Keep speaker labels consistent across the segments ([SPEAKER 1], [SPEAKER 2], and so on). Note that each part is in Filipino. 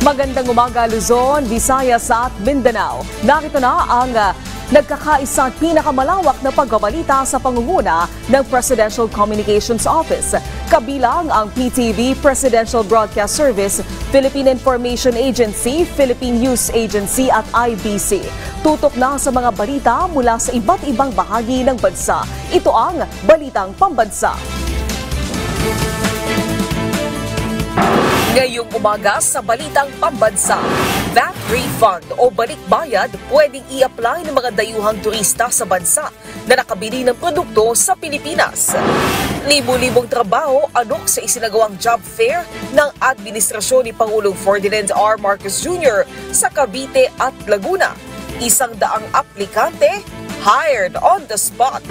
[SPEAKER 1] Magandang umaga Luzon, Visayas at Mindanao. Narito na ang nagkakaisang pinakamalawak na pagbabalita sa pangunguna ng Presidential Communications Office. Kabilang ang PTV, Presidential Broadcast Service, Philippine Information Agency, Philippine News Agency at IBC. Tutok na sa mga balita mula sa iba't ibang bahagi ng bansa. Ito ang Balitang Pambansa. Ngayong umaga sa Balitang Pambansa, VAT refund o balikbayad pwedeng i-apply ng mga dayuhang turista sa bansa na nakabili ng produkto sa Pilipinas. Libo-libong trabaho anok sa isinagawang job fair ng administrasyon ni Pangulong Ferdinand R. Marcos Jr. sa Cavite at Laguna. 100 aplikante hired on the spot.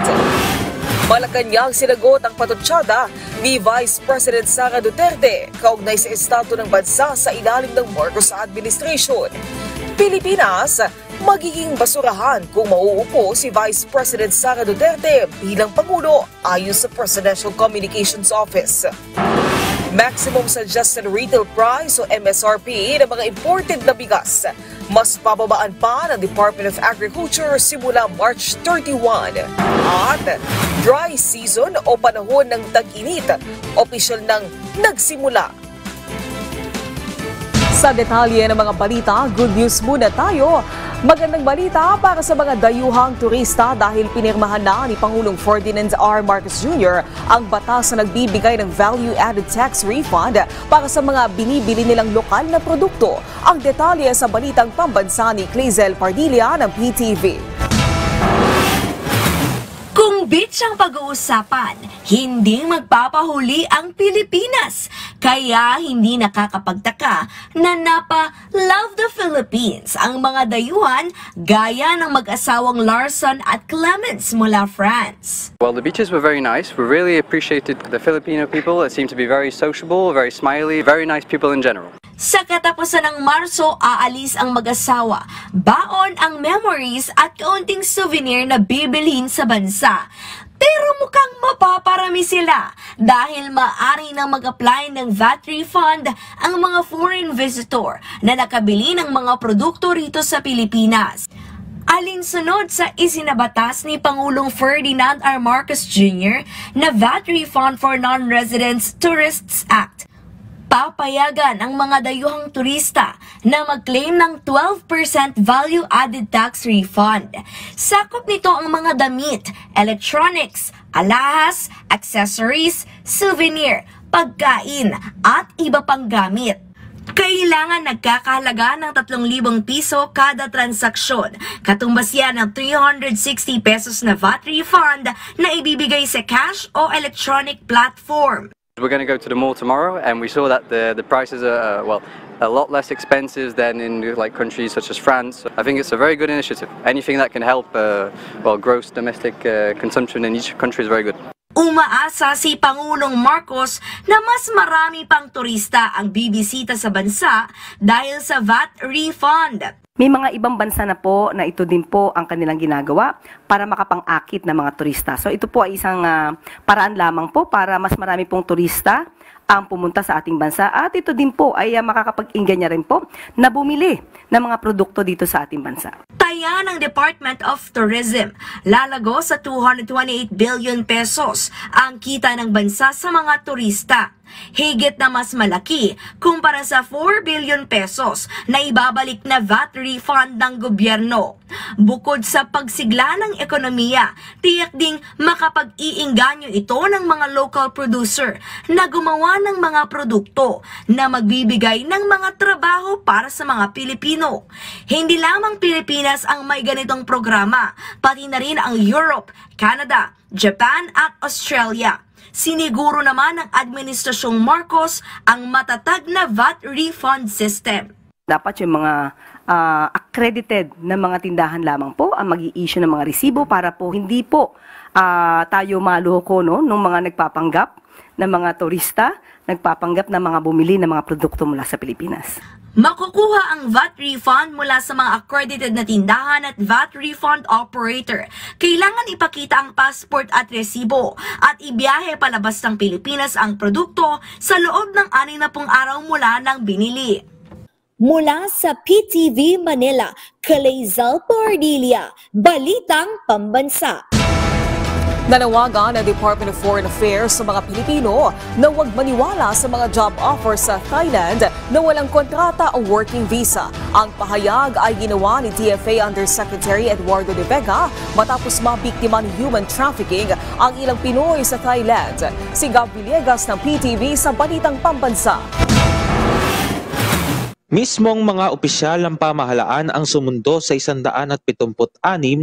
[SPEAKER 1] Malacanang sinagot ang patutsada ni Vice President Sara Duterte kaugnay sa estado ng bansa sa ilalim ng Marcos administration. Pilipinas, magiging basurahan kung mauupo si Vice President Sara Duterte bilang Pangulo ayon sa Presidential Communications Office. Maximum Suggested Retail Price o MSRP ng mga imported na bigas mas bababaan pa ng Department of Agriculture simula March 31. At dry season o panahon ng tag-init, opisyal nang nagsimula. Sa detalye ng mga balita, good news muna tayo. Magandang balita para sa mga dayuhang turista dahil pinirmahan na ni Pangulong Ferdinand R. Marcos Jr. ang batas na nagbibigay ng value-added tax refund para sa mga binibili nilang lokal na produkto. Ang detalye sa Balitang Pambansa ni Clazel Pardilla ng PTV.
[SPEAKER 2] Kung beach ang pag-uusapan, hindi magpapahuli ang Pilipinas. Kaya hindi nakakapagtaka na napa-Love the Philippines ang mga dayuhan gaya ng mag-asawang Larson at Clemens mula France.
[SPEAKER 3] Well, the beaches were very nice. We really appreciated the Filipino people. It seemed to be very sociable, very smiley, very nice people in general.
[SPEAKER 2] Sa katapusan ng Marso, aalis ang mag-asawa. Baon ang memories at kaunting souvenir na bibilhin sa bansa. Pero mukhang mapaparami sila dahil maaari nang mag-apply ng VAT refund ang mga foreign visitor na nakabili ng mga produkto rito sa Pilipinas. Alinsunod sa isinabatas ni Pangulong Ferdinand R. Marcos Jr. na VAT Refund for Non-Residents Tourists Act, papayagan ang mga dayuhang turista na mag-claim ng 12% value-added tax refund. Sakop nito ang mga damit, electronics, alahas, accessories, souvenir, pagkain at iba pang gamit. Kailangan nagkakahalaga ng 3,000 piso kada transaksyon. Katumbas yan ng 360 pesos na VAT refund na ibibigay sa cash o electronic platform.
[SPEAKER 3] We're going to go to the mall tomorrow, and we saw that the prices are a lot less expensive than in countries such as France. I think it's a very good initiative. Anything that can help gross domestic consumption in each country is very good.
[SPEAKER 2] Umaasa si Pangulong Marcos na mas marami pang turista ang bibisita sa bansa dahil sa VAT refund.
[SPEAKER 4] May mga ibang bansa na po na ito din po ang kanilang ginagawa para makapang-akit ng mga turista. So ito po ay isang paraan lamang po para mas marami pong turista ang pumunta sa ating bansa at ito din po ay makakapag-inganya rin po na bumili ng mga produkto dito sa ating bansa.
[SPEAKER 2] Taya ng Department of Tourism, lalago sa 228 billion pesos ang kita ng bansa sa mga turista. Higit na mas malaki kumpara sa 4 billion pesos na ibabalik na VAT refund ng gobyerno. Bukod sa pagsigla ng ekonomiya, tiyak ding makapag-iinganyo ito ng mga local producer na gumawa ng mga produkto na magbibigay ng mga trabaho para sa mga Pilipino. Hindi lamang Pilipinas ang may ganitong programa, pati na rin ang Europe, Canada, Japan at Australia. Siniguro naman ng Administrasyong Marcos ang matatag na VAT refund system.
[SPEAKER 4] Dapat yung mga accredited na mga tindahan lamang po ang mag-i-issue ng mga resibo para po hindi po tayo maloko ng mga nagpapanggap ng mga turista, nagpapanggap ng mga bumili ng mga produkto mula sa Pilipinas.
[SPEAKER 2] Makukuha ang VAT refund mula sa mga accredited na tindahan at VAT refund operator. Kailangan ipakita ang passport at resibo at ibiyahe palabas ng Pilipinas ang produkto sa loob ng 60 araw mula ng binili.
[SPEAKER 5] Mula sa PTV Manila, Calezal Pordilia, Balitang Pambansa.
[SPEAKER 1] Nanawagan ang Department of Foreign Affairs sa mga Pilipino na huwag maniwala sa mga job offers sa Thailand na walang kontrata o working visa. Ang pahayag ay ginawa ni DFA Undersecretary Eduardo de Vega matapos mabiktima ng human trafficking ang ilang Pinoy sa Thailand. Si Gab Villegas ng PTV sa Balitang Pambansa.
[SPEAKER 6] Mismong mga opisyal ng pamahalaan ang sumundo sa 176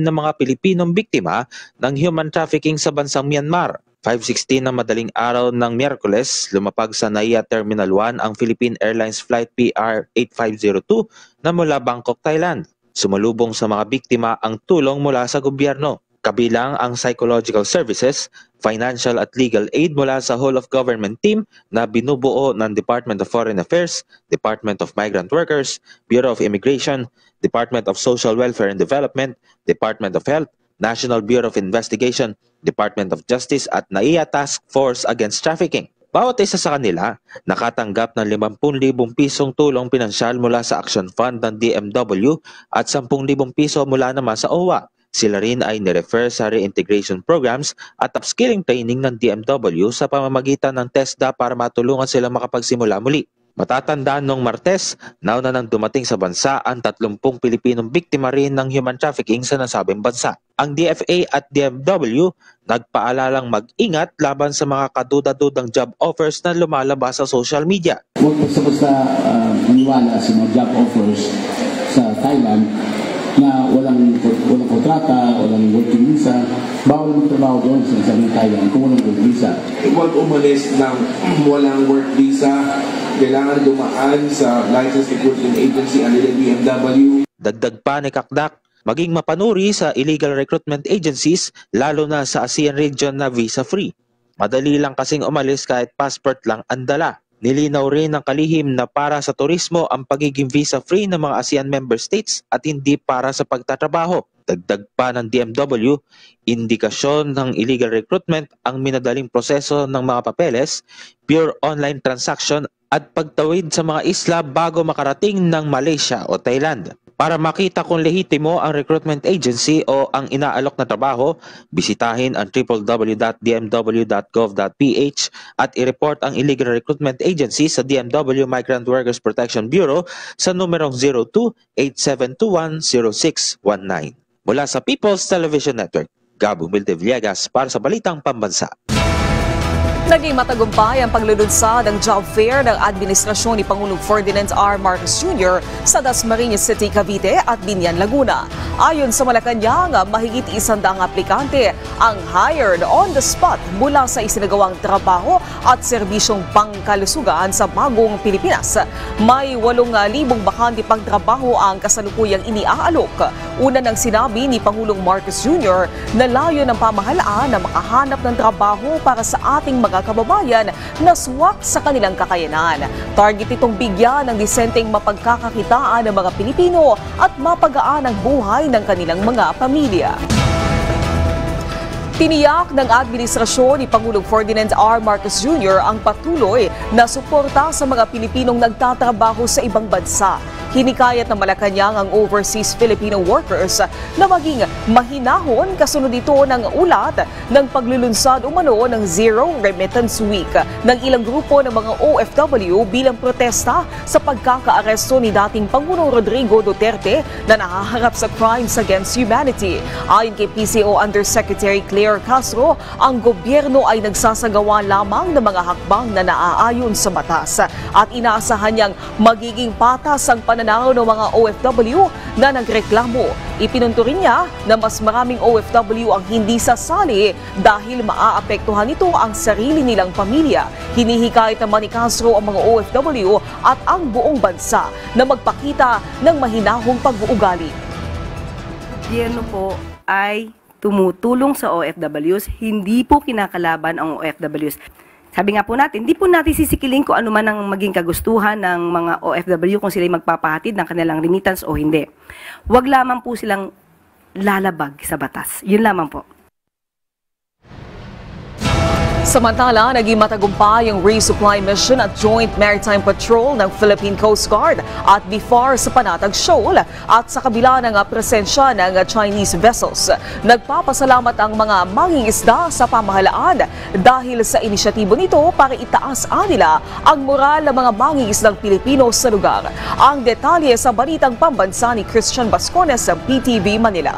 [SPEAKER 6] na mga Pilipinong biktima ng human trafficking sa bansang Myanmar. 5:16 ng madaling araw ng Miyerkules, lumapag sa NAIA Terminal 1 ang Philippine Airlines Flight PR8502 na mula Bangkok, Thailand. Sumalubong sa mga biktima ang tulong mula sa gobyerno. Kabilang ang psychological services, financial at legal aid mula sa whole of government team na binubuo ng Department of Foreign Affairs, Department of Migrant Workers, Bureau of Immigration, Department of Social Welfare and Development, Department of Health, National Bureau of Investigation, Department of Justice at NAIA Task Force Against Trafficking. Bawat isa sa kanila nakatanggap ng 50,000 pisong tulong pinansyal mula sa Action Fund ng DMW at 10,000 piso mula naman sa OWA. Sila rin ay nirefer sa reintegration programs at upskilling training ng DMW sa pamamagitan ng TESDA para matulungan silang makapagsimula muli. Matatandaan noong Martes, nauna nang dumating sa bansa ang 30 Pilipinong biktima rin ng human trafficking sa nasabing bansa. Ang DFA at DMW nagpaalalang mag-ingat laban sa mga kaduda-dudang job offers na lumalabas sa social media.
[SPEAKER 7] Huwag basta-basta maniwala sa mga job offers sa Thailand na walang kontrata, walang working visa. Bawal magtrabaho doon sa Thailand kung walang work visa.
[SPEAKER 8] Huwag umalis ng walang work visa. Kailangan dumaan sa Licensed Recruiting Agency ang BMW.
[SPEAKER 6] Dagdag pa ni Kakdak, maging mapanuri sa illegal recruitment agencies lalo na sa ASEAN region na visa-free. Madali lang kasing umalis kahit passport lang ang dala. Nilinaw rin ng kalihim na para sa turismo ang pagiging visa-free ng mga ASEAN member states at hindi para sa pagtatrabaho. Dagdag pa ng DMW, indikasyon ng illegal recruitment ang minadaling proseso ng mga papeles, pure online transaction at pagtawid sa mga isla bago makarating ng Malaysia o Thailand. Para makita kung lehitimo ang recruitment agency o ang inaalok na trabaho, bisitahin ang www.dmw.gov.ph at i-report ang illegal recruitment agency sa DMW Migrant Workers Protection Bureau sa numerong 02-8721-0619. Mula sa People's Television Network, Gabo Milde Villegas para sa Balitang Pambansa.
[SPEAKER 1] Naging matagumpay ang paglulunsad ng job fair ng administrasyon ni Pangulong Ferdinand R. Marcos Jr. sa Dasmariñas City, Cavite at Binyan, Laguna. Ayon sa Malacanang, mahigit 100 aplikante ang hired on the spot mula sa isinagawang trabaho at serbisyong pangkalusugan sa bagong Pilipinas. May 8,000 bakante pang trabaho ang kasalukuyang iniaalok. Una nang sinabi ni Pangulong Marcos Jr. na layo ng pamahalaan na makahanap ng trabaho para sa ating mga kababayan na swak sa kanilang kakayanan. Target itong bigyan ng disenteng mapagkakakitaan ng mga Pilipino at mapagaan ang buhay ng kanilang mga pamilya. Tiniyak ng administrasyon ni Pangulong Ferdinand R. Marcos Jr. ang patuloy na suporta sa mga Pilipinong nagtatrabaho sa ibang bansa. Hinikayat ng Malacanang ang overseas Filipino workers na maging mahinahon kasunod ito ng ulat ng paglulunsad umano ng Zero Remittance Week ng ilang grupo ng mga OFW bilang protesta sa pagkakaaresto ni dating Pangulong Rodrigo Duterte na nahaharap sa crimes against humanity. Ayon kay PCO Undersecretary Claire Castro, ang gobyerno ay nagsasagawa lamang ng mga hakbang na naaayon sa batas at inaasahan niyang magiging patas ang pananaw ng mga OFW na nagreklamo. Ipinunto rin niya na mas maraming OFW ang hindi sasali dahil maaapektuhan nito ang sarili nilang pamilya. Hinihikayat naman ni Castro ang mga OFW at ang buong bansa na magpakita ng mahinahong pag-uugali.
[SPEAKER 4] Gobyerno po ay tumutulong sa OFWs, hindi po kinakalaban ang OFWs. Sabi nga po natin, hindi po natin sisikilin kung ano man ang maging kagustuhan ng mga OFW kung sila magpapahatid ng kanilang remittance o hindi. Huwag lamang po silang lalabag sa batas. Yun lamang po.
[SPEAKER 1] Samantala, naging matagumpay yung resupply mission at Joint Maritime Patrol ng Philippine Coast Guard at BFAR sa Panatag Shoal at sa kabila ng presensya ng Chinese vessels. Nagpapasalamat ang mga mangingisda sa pamahalaan dahil sa inisyatibo nito para itaas nila ang moral ng mga mangingisdang Pilipino sa lugar. Ang detalye sa balitang pambansa ni Christian Bascones sa PTV Manila.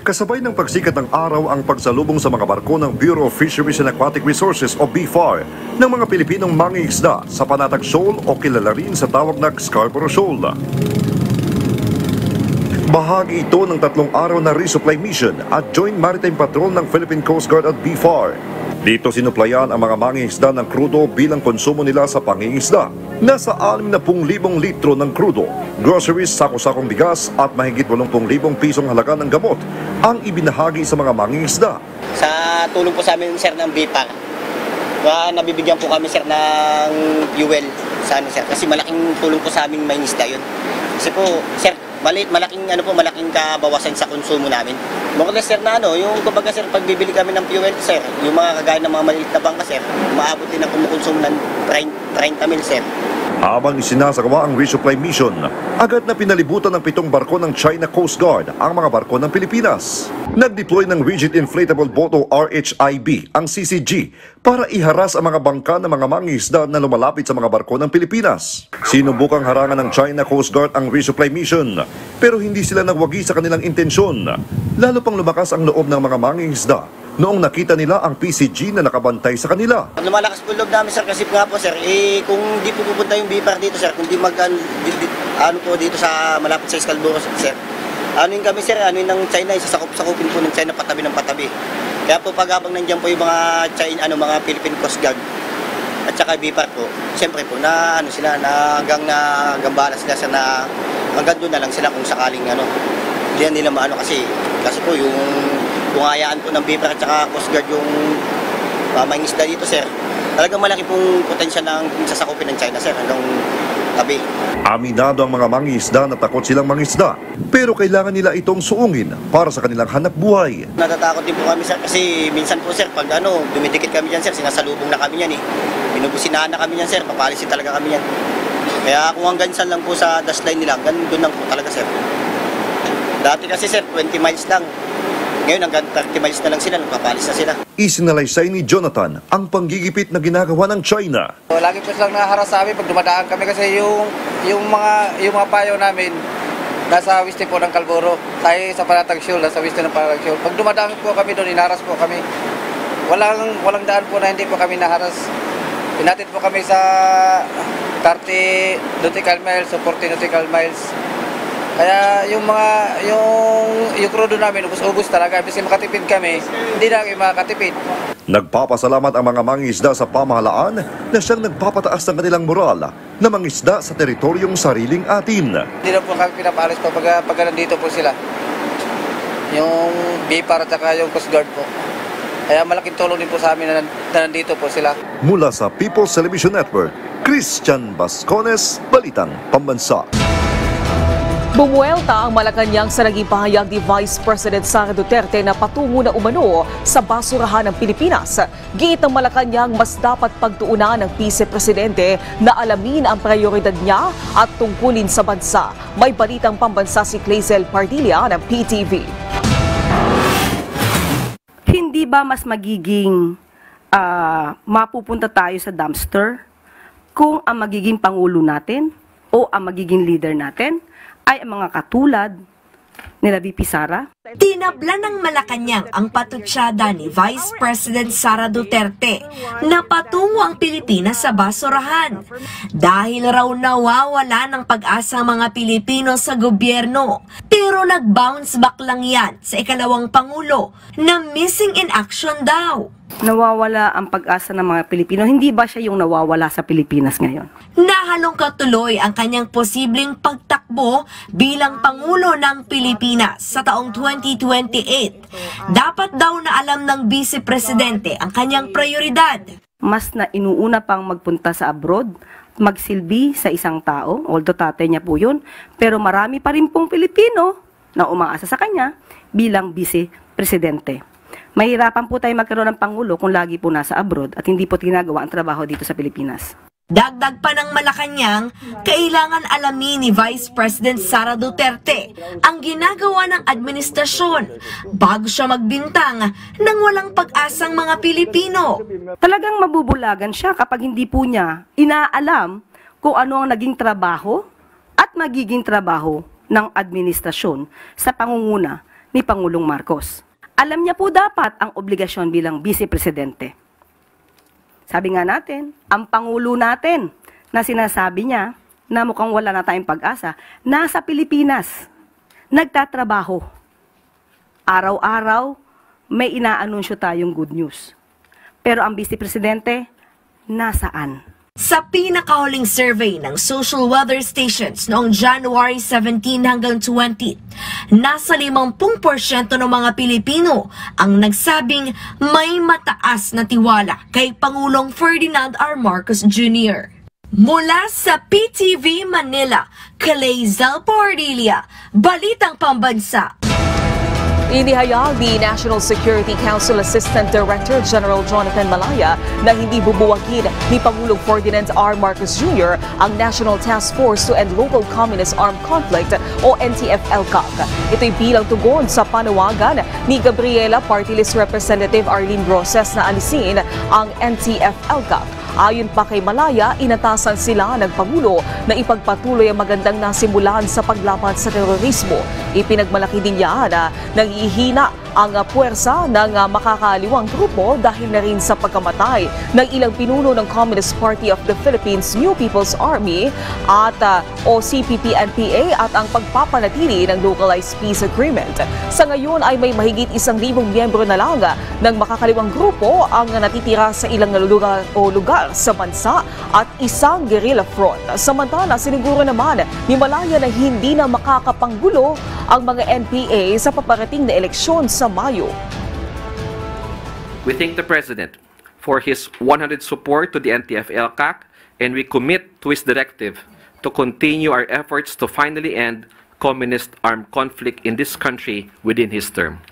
[SPEAKER 9] Kasabay ng pagsikat ng araw ang pagsalubong sa mga barko ng Bureau of Fisheries and Aquatic Resources o BFAR ng mga Pilipinong mangingisda sa Panatag Shoal o kilala rin sa tawag na Scarborough Shoal. Bahagi ito ng 3 araw na resupply mission at Joint Maritime Patrol ng Philippine Coast Guard at BFAR. Dito sinuplayan ang mga mangingisda ng krudo bilang konsumo nila sa pangingisda. Nasa 60,000 litro ng krudo, groceries, sako-sakong bigas at mahigit 80,000 pisong halaga ng gamot ang ibinahagi sa mga mangingisda.
[SPEAKER 10] Sa tulong po sa amin, sir, ng BFAR, nabibigyan po kami, sir, ng fuel sa sir, kasi malaking tulong po sa aming mangingisda yun. Kasi po, sir, malaking kabawasan sa konsumo namin. More or less, sir, na yung kumbaga, sir, pagbibili kami ng fuel, sir, yung mga kagaya ng mga maliit na bangka, sir, umaabot din ang kumukonsumo ng 30 mil, sir.
[SPEAKER 9] Habang isinasagawa ang resupply mission, agad na pinalibutan ng 7 barko ng China Coast Guard ang mga barko ng Pilipinas. Nag-deploy ng Rigid Inflatable Boat o RHIB ang CCG para iharas ang mga bangka ng mga mangingisda na lumalapit sa mga barko ng Pilipinas. Sinubukang harangan ng China Coast Guard ang resupply mission, pero hindi sila nagwagi sa kanilang intensyon. Lalo pang lumakas ang loob ng mga mangingisda noong nakita nila ang PCG na nakabantay sa kanila.
[SPEAKER 10] Lumalakas po loob namin, sir, kasi nga po, sir, kung di po pupunta yung BFAR dito, sir, kung di po dito sa malapit sa Scarborough, sir, yung kami, sir, yung ng China, sasakupin po ng China patabi ng patabi. Kaya po pag habang nandiyan po yung mga China, mga Philippine Coast Guard at saka BFAR po, siyempre po na sila na hanggang gambala sila sa na hanggang doon na lang sila kung sakaling hindi nila kasi po yung hayaan po ng BFAR at saka Coast Guard yung mangingisda dito, sir, talagang malaki pong potensya ng sasakupin ng China, sir, hanggang tabi.
[SPEAKER 9] Aminado ang mga mangingisda na takot silang mangisda, pero kailangan nila itong suungin para sa kanilang hanap buhay.
[SPEAKER 10] Natatakot din po kami, sir, kasi minsan po, sir, pag dumidikit kami dyan, sir, sinasalubong na kami yan binubusinahan na kami yan, sir, papalisin talaga kami yan. Kaya kung hanggang saan lang po sa dash line nila, hanggang doon lang po talaga, sir. Dati kasi, sir, 20 miles lang. Ngayon hanggang 30 miles na lang sila, nagpapalis na sila.
[SPEAKER 9] Isinalaysay ni Jonathan ang panggigipit na ginagawa ng China.
[SPEAKER 11] Lagi po silang naharas sa amin pag dumadaan kami kasi yung mga payo namin nasa weste po ng Scarborough. Tayo sa Panatag Shoal, nasa weste ng Panatag Shoal. Pag dumadaan po kami doon, inaharas po kami. Walang daan po na hindi po kami naharas. Pinatid po kami sa 30 nautical miles o 40 nautical miles. Kaya yung krudo namin, ubus-ubus talaga. Kasi makatipid kami, hindi na kami makatipid.
[SPEAKER 9] Nagpapasalamat ang mga mangingisda sa pamahalaan na siyang nagpapataas ng kanilang moral na mangisda sa teritoryong sariling atin.
[SPEAKER 11] Hindi na po kami pinapalis pa pag nandito po sila. Yung BFAR at saka yung Coast Guard po. Kaya malaking tulong din po sa amin na nandito po sila.
[SPEAKER 9] Mula sa People's Television Network, Christian Bascones, Balitang Pambansa.
[SPEAKER 1] Bumuelta ang Malacanang sa naging pahayag ni Vice President Sara Duterte na patungo na umano sa basurahan ng Pilipinas. Giit ng Malacanang mas dapat pagtuunan ng Vice-Presidente na alamin ang prioridad niya at tungkulin sa bansa. May balitang pambansa si Clazel Pardilla ng PTV.
[SPEAKER 4] Hindi ba mas magiging mapupunta tayo sa dumpster kung ang magiging Pangulo natin o ang magiging leader natin ay ang mga katulad nila VP Sara?
[SPEAKER 2] Tinabla ng Malacanang ang patutsyada ni Vice President Sara Duterte na patungo ang Pilipinas sa basurahan. Dahil raw nawawala ng pag-asa ang mga Pilipino sa gobyerno. Pero nag-bounce back lang yan sa ikalawang Pangulo na missing in action daw.
[SPEAKER 4] Nawawala ang pag-asa ng mga Pilipino. Hindi ba siya yung nawawala sa Pilipinas ngayon?
[SPEAKER 2] Nahalongkat tuloy ang kanyang posibleng pagtakbo bilang Pangulo ng Pilipinas sa taong 2028. Dapat daw na alam ng Vice Presidente ang kanyang prioridad.
[SPEAKER 4] Mas na inuuna pang magpunta sa abroad, magsilbi sa isang tao, although tatay niya po yun, pero marami pa rin pong Pilipino na umaasa sa kanya bilang Vice Presidente. Mahirapan po tayo magkaroon ng Pangulo kung lagi po nasa abroad at hindi po ginagawa ang trabaho dito sa Pilipinas.
[SPEAKER 2] Dagdag pa ng Malacanang, kailangan alamin ni Vice President Sara Duterte ang ginagawa ng administrasyon bago siya magbintang ng walang pag-asang mga Pilipino.
[SPEAKER 4] Talagang mabubulagan siya kapag hindi po niya inaalam kung ano ang naging trabaho at magiging trabaho ng administrasyon sa pangunguna ni Pangulong Marcos. Alam niya po dapat ang obligasyon bilang Vice Presidente. Sabi nga natin, ang Pangulo natin na sinasabi niya na mukhang wala na tayong pag-asa, nasa Pilipinas, nagtatrabaho. Araw-araw, may inaanunsyo tayong good news. Pero ang Vice Presidente, nasaan?
[SPEAKER 2] Sa pinakahuling survey ng social weather stations noong January 17 hanggang 20, nasa 50% ng mga Pilipino ang nagsabing may mataas na tiwala kay Pangulong Ferdinand R. Marcos Jr. Mula sa PTV Manila, Calezal Pordilia, Balitang Pambansa.
[SPEAKER 1] Inihayag ni National Security Council Assistant Director General Jonathan Malaya na hindi bubuwagin ni Pangulong Ferdinand R. Marcos Jr. ang National Task Force to End Local Communist Armed Conflict o NTF-ELCAC. Ito'y bilang tugon sa panawagan ni Gabriela Party List Representative Arlene Roses na alisin ang NTF-ELCAC. Ayon pa kay Malaya, inatasan sila ng Pangulo na ipagpatuloy ang magandang nasimulan sa paglaban sa terorismo. Ipinagmalaki din niya na nangihina ang puwersa ng makakaliwang grupo dahil na rin sa pagkamatay ng ilang pinuno ng Communist Party of the Philippines New People's Army at o CPP-NPA at ang pagpapanatili ng Localized Peace Agreement. Sa ngayon ay may mahigit 1,000 miyembro na lang ng makakaliwang grupo ang natitira sa ilang lugar sa bansa at isang guerrilla front. Samantala, siniguro naman ni Malaya na hindi na makakapanggulo ang mga NPA sa paparating na eleksyon sa Mayo.
[SPEAKER 12] We thank the President for his 100% support to the NTF-ELCAC and we commit to his directive to continue our efforts to finally end communist armed conflict in this country within his term.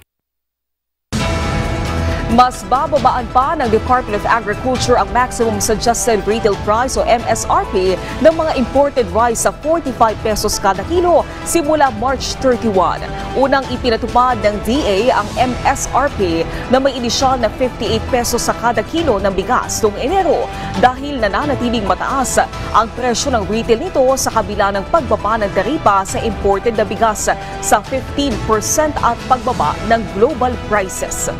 [SPEAKER 1] Mas bababaan pa ng Department of Agriculture ang maximum suggested retail price o MSRP ng mga imported rice sa 45 pesos kada kilo simula March 31. Unang ipinatupad ng DA ang MSRP na may inisyal na 58 pesos sa kada kilo ng bigas noong Enero dahil nananatiling mataas ang presyo ng retail nito sa kabila ng pagbaba ng taripa sa imported na bigas sa 15% at pagbaba ng global prices.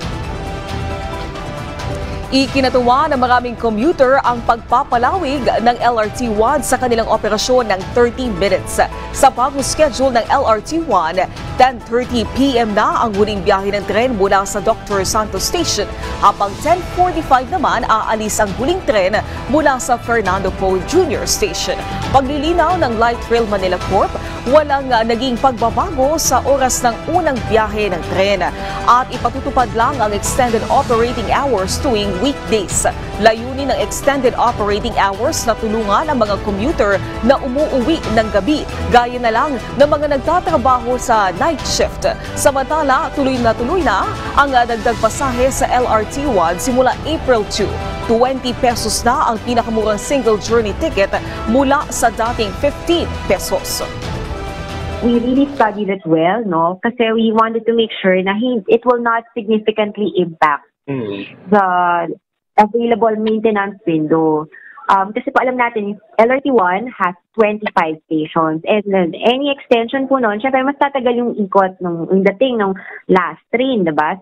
[SPEAKER 1] Ikinatuwa ng maraming commuter ang pagpapalawig ng LRT-1 sa kanilang operasyon ng 30 minutes. Sa bagong schedule ng LRT-1, 10:30 p.m. na ang huling biyahe ng tren mula sa Dr. Santos Station, habang 10:45 naman aalis ang huling tren mula sa Fernando Poe Jr. Station. Paglilinaw ng Light Rail Manila Corp, walang naging pagbabago sa oras ng unang biyahe ng tren at ipatutupad lang ang extended operating hours tuwing weekdays. Layunin ng extended operating hours na tulungan ang mga commuter na umuuwi ng gabi, gaya na lang ng mga nagtatrabaho sa night shift. Samantala, tuloy na ang dagdag pasahe sa LRT-1 simula April 2. 20 pesos na ang pinakamurang single journey ticket mula sa dating 15 pesos.
[SPEAKER 13] We really studied it well, no? Kasi we wanted to make sure na it will not significantly impact the available maintenance window. Kasi po alam natin, LRT-1 has 25 stations and any extension po noon, syempre mas tatagal yung ikot yung dating ng last train, diba?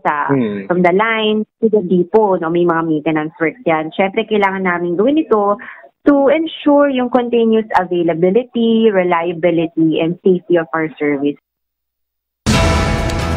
[SPEAKER 13] From the line to the depot, no? May mga maintenance works yan. Syempre kailangan namin gawin ito to ensure yung continuous availability, reliability, and safety of our service.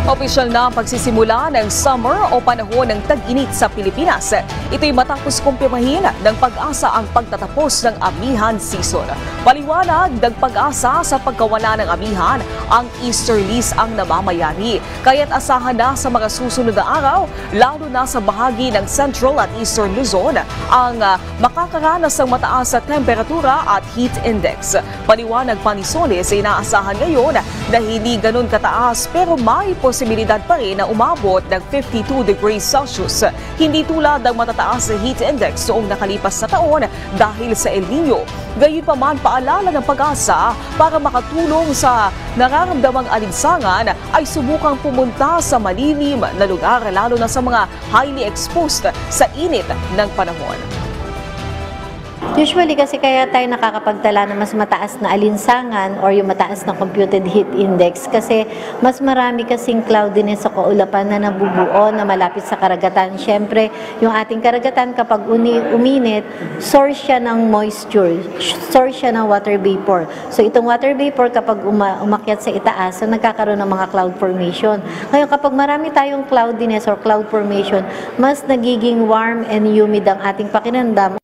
[SPEAKER 1] Opisyal na ang pagsisimula ng summer o panahon ng tag-init sa Pilipinas. Ito'y matapos kumpirmahin ng Pag-asa ang pagtatapos ng amihan season. Paliwanag ng Pag-asa sa pagkawala ng amihan, ang easterlies ang namamayani. Kaya't asahan na sa mga susunod na araw, lalo na sa bahagi ng Central at Eastern Luzon, ang makakaranas ng mataas sa temperatura at heat index. Paliwanag pa ni Solis, inaasahan ngayon na hindi ganun kataas pero may posibilidad pa rin na umabot ng 52 degrees Celsius. Hindi tulad ng matataas na heat index noong nakalipas na taon dahil sa El Nino. Gayunpaman, paalala ng Pag-asa para makatulong sa nararamdamang alinsangan ay subukang pumunta sa malilim na lugar lalo na sa mga highly exposed sa init ng panahon.
[SPEAKER 14] Usually kasi kaya tayo nakakapagtala na mas mataas na alinsangan or yung mataas na computed heat index kasi mas marami kasing cloudiness sa kaulapan na nabubuo na malapit sa karagatan. Siyempre, yung ating karagatan kapag uminit, source siya ng moisture, source siya ng water vapor. So itong water vapor kapag umakyat sa itaas, so nagkakaroon ng mga cloud formation. Ngayon kapag marami tayong cloudiness or cloud formation, mas nagiging warm and humid ang ating pakiramdam.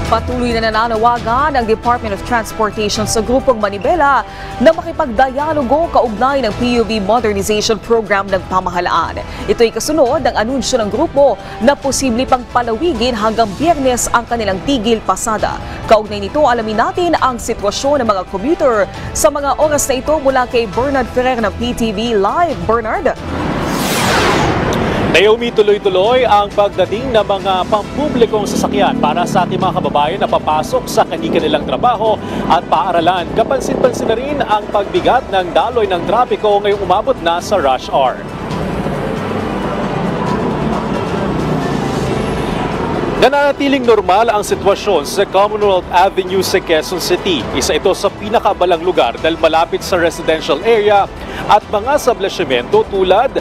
[SPEAKER 1] Patuloy na nananawagan ang Department of Transportation sa Grupong Manibela na makipagdialogo kaugnay ng PUV Modernization Program ng pamahalaan. Ito'y kasunod ng anunsyo ng grupo na posible pang palawigin hanggang Biyernes ang kanilang tigil pasada. Kaugnay nito, alamin natin ang sitwasyon ng mga commuter sa mga oras na ito mula kay Bernard Ferrer ng PTV Live. Bernard?
[SPEAKER 15] Naomi, tuloy-tuloy ang pagdating ng mga pampublikong sasakyan para sa ating mga kababayan na papasok sa kanilang trabaho at paaralan. Kapansin-pansin na rin ang pagbigat ng daloy ng trapiko ngayong umabot na sa rush hour. Nananatiling normal ang sitwasyon sa Commonwealth Avenue sa Quezon City. Isa ito sa pinakabalang lugar dahil malapit sa residential area at mga establishmento tulad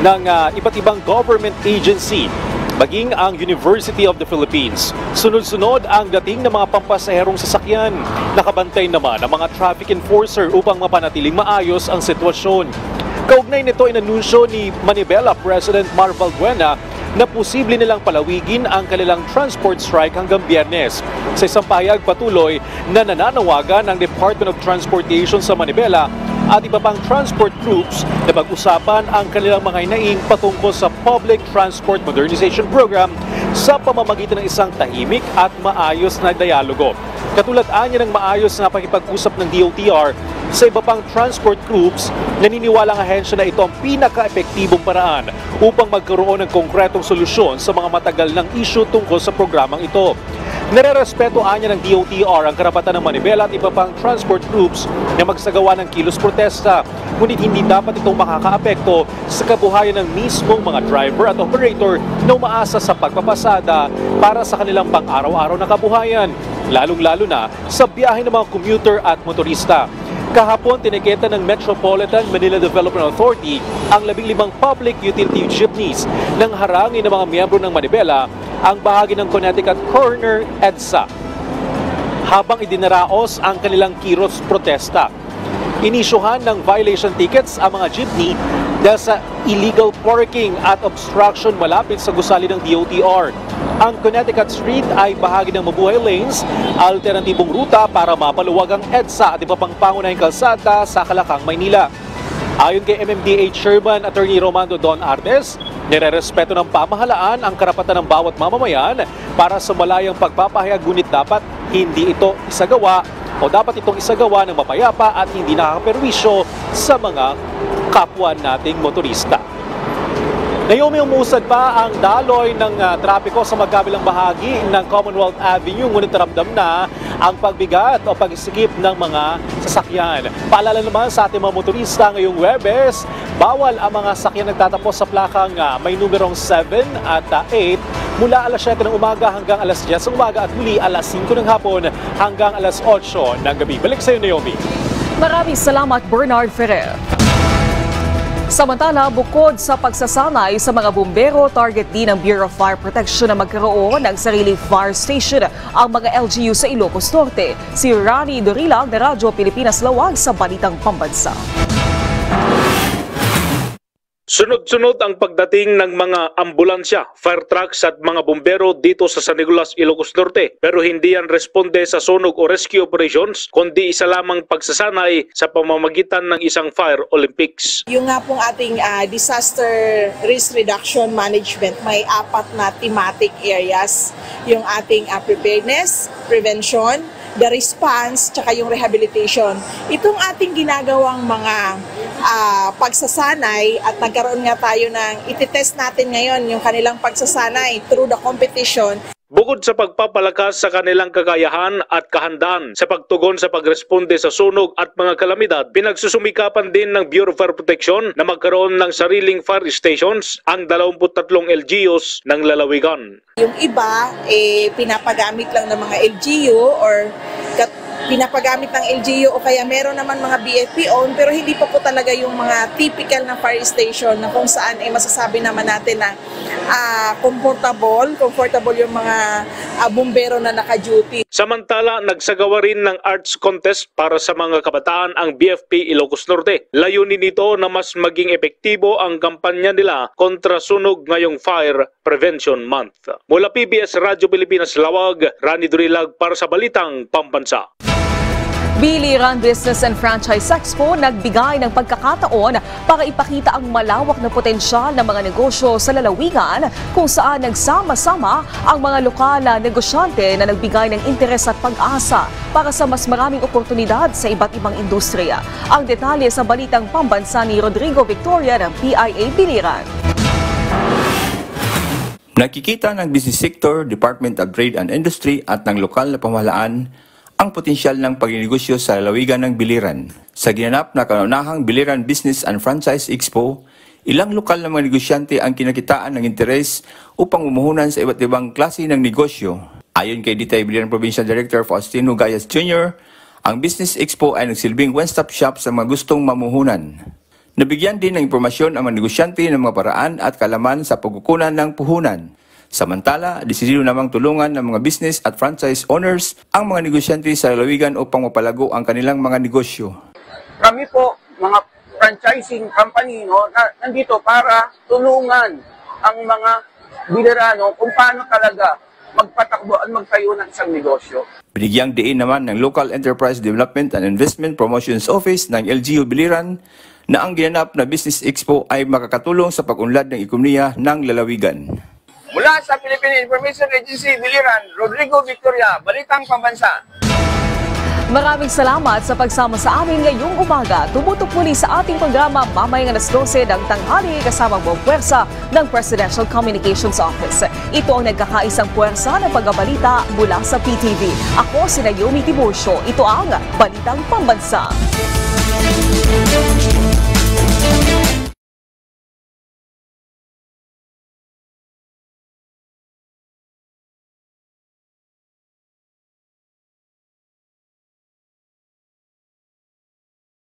[SPEAKER 15] ng iba't ibang government agency, maging ang University of the Philippines. Sunod-sunod ang dating ng mga pampasaherong sasakyan. Nakabantay naman ang mga traffic enforcer upang mapanatiling maayos ang sitwasyon. Kaugnay nito, inanunsyo ni Manibela President Mar Valbuena na posible nilang palawigin ang kanilang transport strike hanggang Biyernes. Sa isang pahayag, patuloy na nananawagan ng Department of Transportation sa Manibela at iba pang transport groups na pag-usapan ang kanilang mga hinaing patungkol sa Public Transport Modernization Program sa pamamagitan ng isang tahimik at maayos na dialogo. Katulad anya ng maayos na pakipag-usap ng DOTR sa iba pang transport groups, naniniwalang ahensya na ito ang pinaka-epektibong paraan upang magkaroon ng konkretong solusyon sa mga matagal ng issue tungkol sa programang ito. Nare-respeto anya ng DOTR ang karapatan ng Manibela at iba pang transport groups na magsagawa ng kilos protesta, ngunit hindi dapat itong makakaapekto sa kabuhayan ng mismong mga driver at operator na umaasa sa pagpapasada para sa kanilang pang-araw-araw na kabuhayan, lalong-lalo na sa biyahe ng mga commuter at motorista. Kahapon, tiniketa ng Metropolitan Manila Development Authority ang 15 public utility jeepneys nang harangin ng mga miyembro ng Manibela ang bahagi ng Connecticut Corner EDSA habang idinaraos ang kanilang kilos protesta. Inisyuhan ng violation tickets ang mga jeepney dahil sa illegal parking at obstruction malapit sa gusali ng DOTR. Ang Connecticut Street ay bahagi ng Mabuhay Lanes, alternatibong ruta para mapaluwag ang EDSA at iba pang pangunahing kalsada sa Calacang, Maynila. Ayon kay MMDA Chairman Attorney Romando Don Artes, nire-respeto ng pamahalaan ang karapatan ng bawat mamamayan para sa malayang pagpapahayag, ngunit dapat hindi ito isagawa o dapat itong isagawa ng mapayapa at hindi nakakaperwisyo sa mga kapwa nating motorista. Naomi, umusad pa ang daloy ng trapiko sa magkabilang bahagi ng Commonwealth Avenue, ngunit ramdam na ang pagbigat o pag-isikip ng mga sasakyan. Paalala naman sa ating mga motorista ngayong Huwebes, bawal ang mga sasakyan nagtatapos sa plakang may numerong 7 at 8 mula alas 7 ng umaga hanggang alas 10 ng umaga at muli alas 5 ng hapon hanggang alas 8 ng gabi. Balik sa iyo, Naomi.
[SPEAKER 1] Maraming salamat, Bernard Ferrer. Samantala, bukod sa pagsasanay sa mga bumbero, target din ng Bureau of Fire Protection na magkaroon ng sariling fire station ang mga LGU sa Ilocos Norte. Si Rani Dorilag na Radyo Pilipinas Lawag sa Balitang Pambansa.
[SPEAKER 15] Sunod-sunod ang pagdating ng mga ambulansya, fire trucks at mga bumbero dito sa San Nicolas, Ilocos Norte. Pero hindi yan responde sa sunog o rescue operations, kundi isa lamang pagsasanay sa pamamagitan ng isang Fire Olympics.
[SPEAKER 16] Yung nga pong ating disaster risk reduction management, may 4 na thematic areas. Yung ating preparedness, prevention, the response, tsaka yung rehabilitation. Itong ating ginagawang mga pagsasanay at nagkaroon nga tayo ng ititest natin ngayon yung kanilang pagsasanay through the competition.
[SPEAKER 15] Bukod sa pagpapalakas sa kanilang kakayahan at kahandaan sa pagtugon sa pagresponde sa sunog at mga kalamidad, pinagsusumikapan din ng Bureau of Fire Protection na magkaroon ng sariling fire stations ang 23 LGUs ng lalawigan.
[SPEAKER 16] Yung iba, pinapagamit lang ng mga LGU or pinapagamit ng LGU o kaya meron naman mga BFP own, pero hindi pa po talaga yung mga typical na fire station na kung saan masasabi naman natin na comfortable yung mga bumbero na naka-duty.
[SPEAKER 15] Samantala, nagsagawa rin ng arts contest para sa mga kabataan ang BFP Ilocos Norte. Layunin nito na mas maging epektibo ang kampanya nila kontra sunog ngayong Fire Prevention Month. Mula PBS Radyo Pilipinas Lawag, Rani Durilag para sa Balitang Pambansa.
[SPEAKER 1] Biliran Business and Franchise Expo nagbigay ng pagkakataon para ipakita ang malawak na potensyal ng mga negosyo sa lalawigan kung saan nagsama-sama ang mga lokal na negosyante na nagbigay ng interes at pag-asa para sa mas maraming oportunidad sa iba't ibang industriya. Ang detalye sa Balitang Pambansa ni Rodrigo Victoria ng PIA Biliran.
[SPEAKER 17] Nakikita ng business sector, Department of Trade and Industry at ng lokal na pamahalaan ang potensyal ng pagninegosyo sa lalawigan ng Biliran. Sa ginanap na kauna-unahang Biliran Business and Franchise Expo, ilang lokal na mga negosyante ang kinakitaan ng interes upang umuhunan sa iba't ibang klase ng negosyo. Ayon kay Ditay Biliran Provincial Director Faustino Gayas Jr., ang Business Expo ay nagsilbing one-stop shop sa mga gustong mamuhunan. Nabigyan din ng impormasyon ang mga negosyante ng mga paraan at kalaman sa pagkukunan ng puhunan. Samantala, desidido namang tulungan ng mga business at franchise owners ang mga negosyante sa lalawigan upang mapalago ang kanilang mga negosyo.
[SPEAKER 18] Kami po, mga franchising company, nandito para tulungan ang mga Bilirano kung paano talaga magpatakbo at magtayo ng isang negosyo.
[SPEAKER 17] Binigyang diin naman ng Local Enterprise Development and Investment Promotions Office ng LGU Biliran na ang ginanap na Business Expo ay makakatulong sa pag-unlad ng ekonomiya ng lalawigan.
[SPEAKER 18] Mula sa Philippine Information Agency, Biliran, Rodrigo Victoria, Balitang Pambansa.
[SPEAKER 1] Maraming salamat sa pagsama sa amin ngayong umaga. Tumutok muli sa ating programa mamayang alas 12 ng tanghali kasamang buong puwersa ng Presidential Communications Office. Ito ang nagkakaisang puwersa ng pagbabalita mula sa PTV. Ako si Naomi Tiburcio. Ito ang Balitang Pambansa.